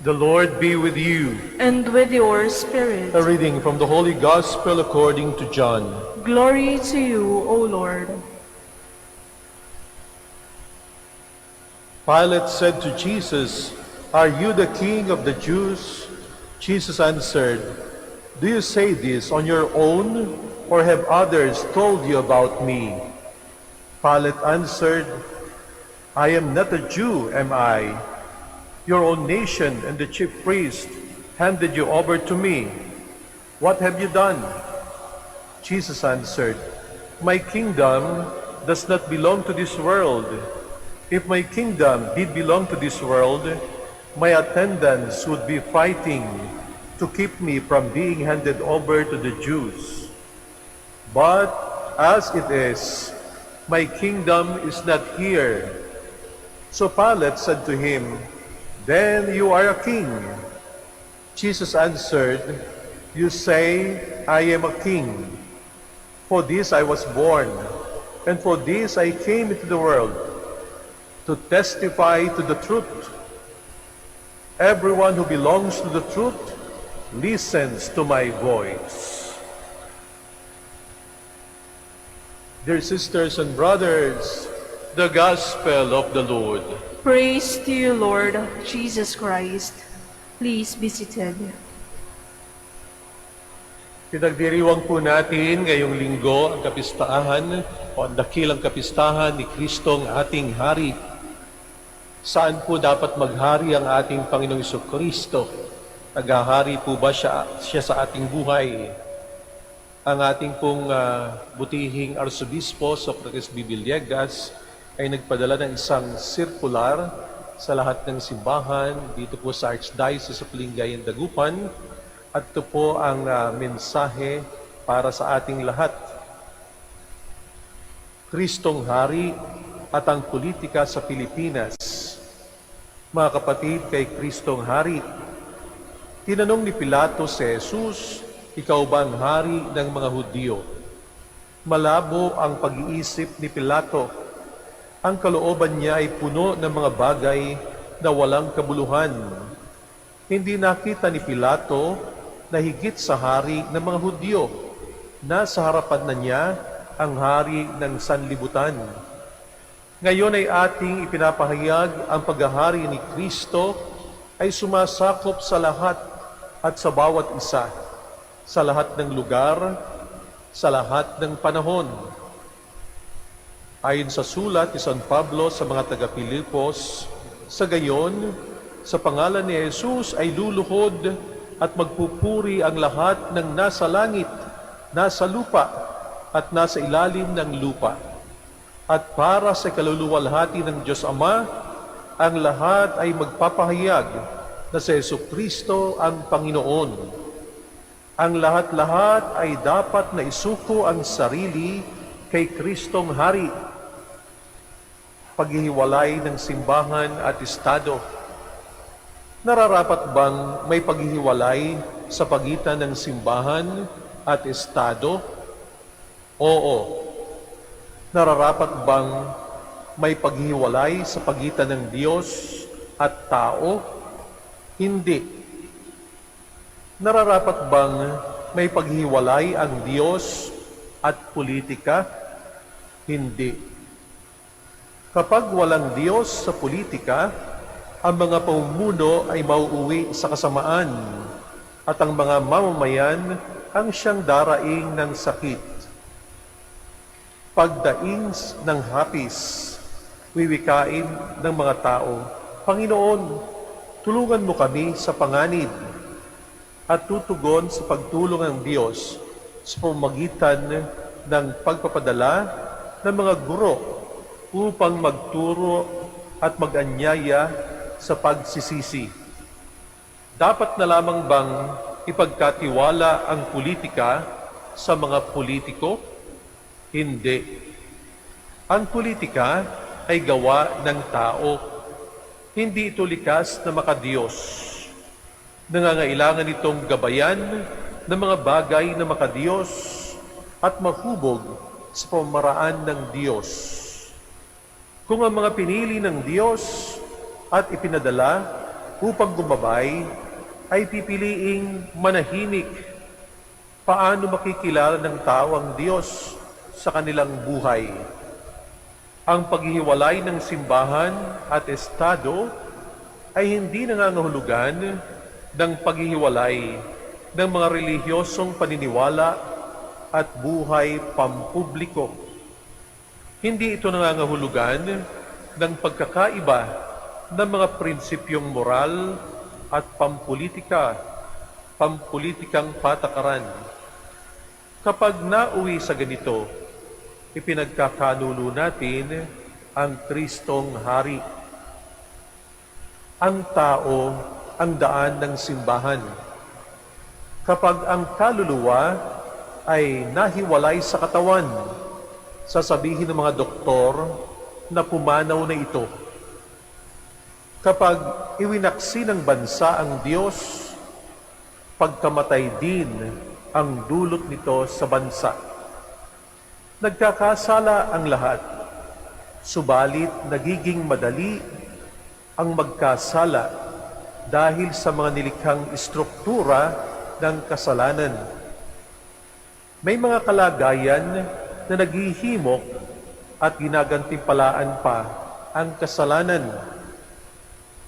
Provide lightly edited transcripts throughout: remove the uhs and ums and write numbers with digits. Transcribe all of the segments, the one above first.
The Lord be with you. And with your spirit. A reading from the Holy Gospel according to John. Glory to you, O Lord. Pilate said to Jesus, "Are you the king of the Jews?" Jesus answered, "Do you say this on your own, or have others told you about me?" Pilate answered, "I am not a Jew, am I? Your own nation and the chief priest handed you over to me. What have you done?" Jesus answered, "My kingdom does not belong to this world. If my kingdom did belong to this world, my attendants would be fighting to keep me from being handed over to the Jews. But as it is, my kingdom is not here." So Pilate said to him, "Then you are a king." Jesus answered, "You say I am a king. For this I was born, and for this I came into the world, to testify to the truth. Everyone who belongs to the truth listens to my voice." Dear sisters and brothers, the Gospel of the Lord. Praise to you, Lord Jesus Christ. Please be seated. Pinagdiriwang po natin ngayong linggo ang kapistahan o ang dakilang kapistahan ni Kristong ating Hari. Saan po dapat maghari ang ating Panginoong Jesucristo? Naghahari po ba siya sa ating buhay? Ang ating pong butihing Arsobispo Socrates B. Villegas ay nagpadala ng isang circular sa lahat ng simbahan dito po sa Archdiocese of Lingayen, Dagupan. At ito po ang mensahe para sa ating lahat. Kristong Hari at ang politika sa Pilipinas. Mga kapatid, kay Kristong Hari, tinanong ni Pilato si Jesus, "Ikaw ba ang hari ng mga Hudyo?" Malabo ang pag-iisip ni Pilato. Ang kalooban niya ay puno ng mga bagay na walang kabuluhan. Hindi nakita ni Pilato na higit sa hari ng mga Hudyo. Nasa harapan na niya ang hari ng sanlibutan. Ngayon ay ating ipinapahayag ang paghahari ni Kristo ay sumasakop sa lahat at sa bawat isa, sa lahat ng lugar, sa lahat ng panahon. Ayon sa sulat ni San Pablo sa mga taga-Pilipos, sa gayon, sa pangalan ni Jesus ay luluhod at magpupuri ang lahat ng nasa langit, nasa lupa, at nasa ilalim ng lupa. At para sa kaluluwalhati ng Diyos Ama, ang lahat ay magpapahayag na si Jesucristo ang Panginoon. Ang lahat-lahat ay dapat na isuko ang sarili kay Kristong Hari. Paghihiwalay ng simbahan at estado. Nararapat bang may paghihiwalay sa pagitan ng simbahan at estado? Oo. Nararapat bang may paghihiwalay sa pagitan ng Diyos at tao? Hindi. Nararapat bang may paghihiwalay ang Diyos at politika? Hindi. Kapag walang Diyos sa politika, ang mga pamumuno ay mauuwi sa kasamaan at ang mga mamamayan ang siyang daraing ng sakit. Pagdaing ng hapis, wiwikain ng mga tao, "Panginoon, tulungan mo kami sa panganib," at tutugon sa pagtulong ng Diyos sa pamamagitan ng pagpapadala ng mga guro upang magturo at mag-anyaya sa pagsisisi. Dapat na lamang bang ipagkatiwala ang politika sa mga politiko? Hindi. Ang politika ay gawa ng tao. Hindi ito likas na makadiyos. Nangangailangan itong gabayan ng mga bagay na makadiyos at mahubog sa pamamaraan ng Diyos. Kung ang mga pinili ng Diyos at ipinadala upang gumabay ay pipiliing manahimik. Paano makikilala ng tao ang Diyos sa kanilang buhay? Ang paghihiwalay ng simbahan at estado ay hindi nangangahulugan ng paghihiwalay ng mga relihiyosong paniniwala at buhay pampubliko. Hindi ito nangangahulugan ng pagkakaiba ng mga prinsipyong moral at pampulitikang patakaran. Kapag nauwi sa ganito, ipinagkakanulo natin ang Kristong Hari. Ang tao ang daan ng simbahan. Kapag ang kaluluwa ay nahiwalay sa katawan, sasabihin ng mga doktor na pumanaw na ito. Kapag iwinaksi ng bansa ang Diyos, pagkamatay din ang dulot nito sa bansa. Nagkakasala ang lahat, subalit nagiging madali ang magkasala dahil sa mga nilikhang istruktura ng kasalanan. May mga kalagayan na naghihimok at ginagantimpalaan pa ang kasalanan.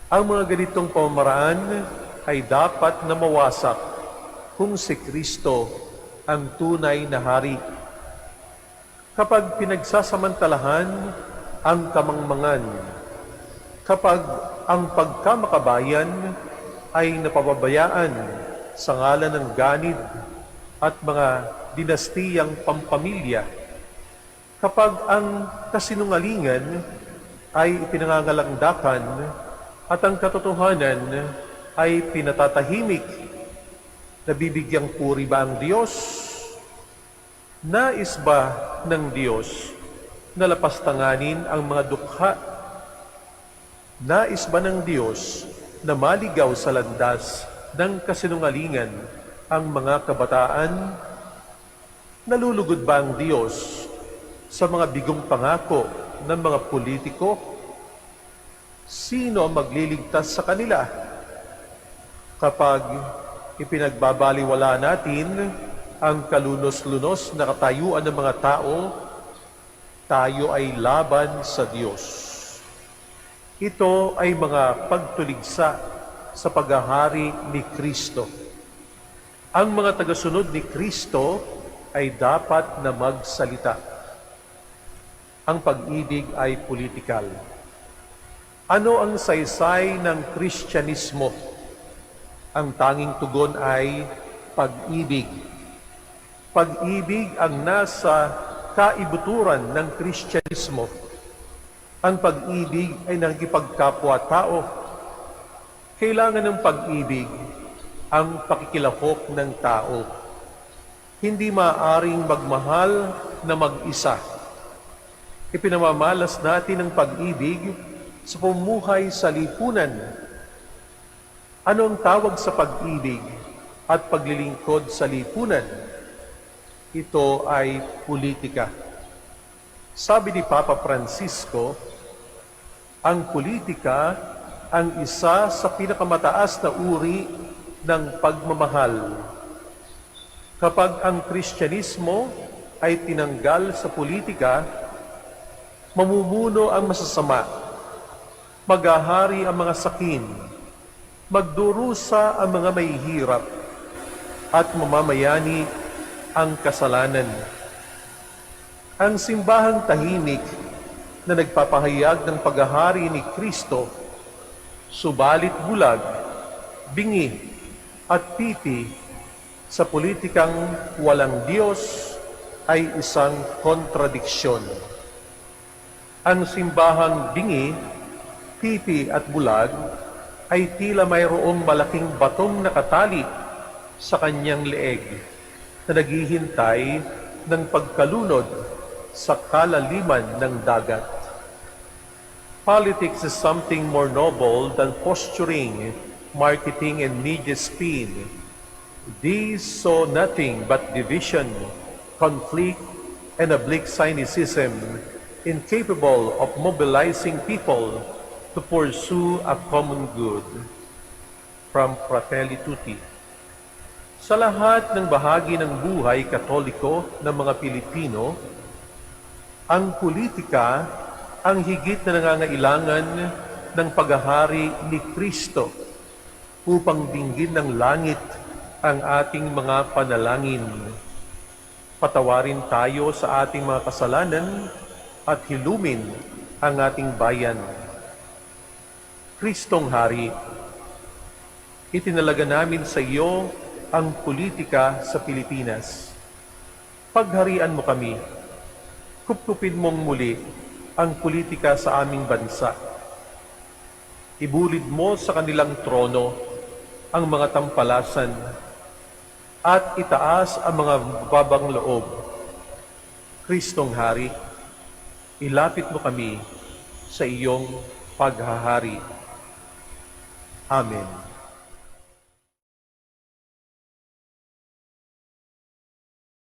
Ang mga ganitong pamamaraan ay dapat na mawasak kung si Kristo ang tunay na hari. Kapag pinagsasamantalahan ang kamangmangan, kapag ang pagkamakabayan ay napababayaan sa ngalan ng ganid at mga dinastiyang pampamilya, kapag ang kasinungalingan ay ipinangangalangdakan at ang katotohanan ay pinatatahimik, nabibigyang puri ba ang Diyos? Nais ba ng Diyos na lapastanganin ang mga dukha? Nais ba ng Diyos na maligaw sa landas ng kasinungalingan ang mga kabataan? Nalulugod ba ang Diyos sa mga bigong pangako ng mga politiko? Sino ang magliligtas sa kanila? Kapag ipinagbabaliwala natin ang kalunos-lunos na katayuan ng mga tao, tayo ay laban sa Diyos. Ito ay mga pagtuligsa sa paghahari ni Kristo. Ang mga tagasunod ni Kristo ay dapat na magsalita. Ang pag-ibig ay politikal. Ano ang saysay ng Kristyanismo? Ang tanging tugon ay pag-ibig. Pag-ibig ang nasa kaibuturan ng Kristyanismo. Ang pag-ibig ay nakikipagkapwa-tao. Kailangan ng pag-ibig ang pakikilahok ng tao. Hindi maaaring magmahal na mag-isa. Ipinamamalas natin ang pag-ibig sa pamumuhay sa lipunan. Ano ang tawag sa pag-ibig at paglilingkod sa lipunan? Ito ay politika. Sabi ni Papa Francisco, ang politika ang isa sa pinakamataas na uri ng pagmamahal. Kapag ang Kristyanismo ay tinanggal sa politika, mamumuno ang masasama, maghahari ang mga sakin, magdurusa ang mga mahihirap, at mamamayani ang kasalanan. Ang simbahang tahimik na nagpapahayag ng paghahari ni Kristo, subalit bulag, bingi, at pipi sa politikang walang Diyos ay isang kontradiksyon. Ang simbahang bingi, pipi at bulag ay tila mayroong malaking batong nakatali sa kanyang leeg na naghihintay ng pagkalunod sa kalaliman ng dagat. Politics is something more noble than posturing, marketing, and media spin. These saw nothing but division, conflict, and oblique cynicism, incapable of mobilizing people to pursue a common good. from Fratelli Tutti. Sa lahat ng bahagi ng buhay katoliko ng mga Pilipino, ang politika ang higit na nangangailangan ng paghahari ni Kristo upang dinggin ng langit ang ating mga panalangin. Patawarin tayo sa ating mga kasalanan at hilumin ang ating bayan. Kristong Hari, itinalaga namin sa iyo ang politika sa Pilipinas. Pagharian mo kami, kupkupin mong muli ang politika sa aming bansa. Ibulid mo sa kanilang trono ang mga tampalasan at itaas ang mga babang loob. Kristong Hari, ilapit mo kami sa iyong paghahari. Amen.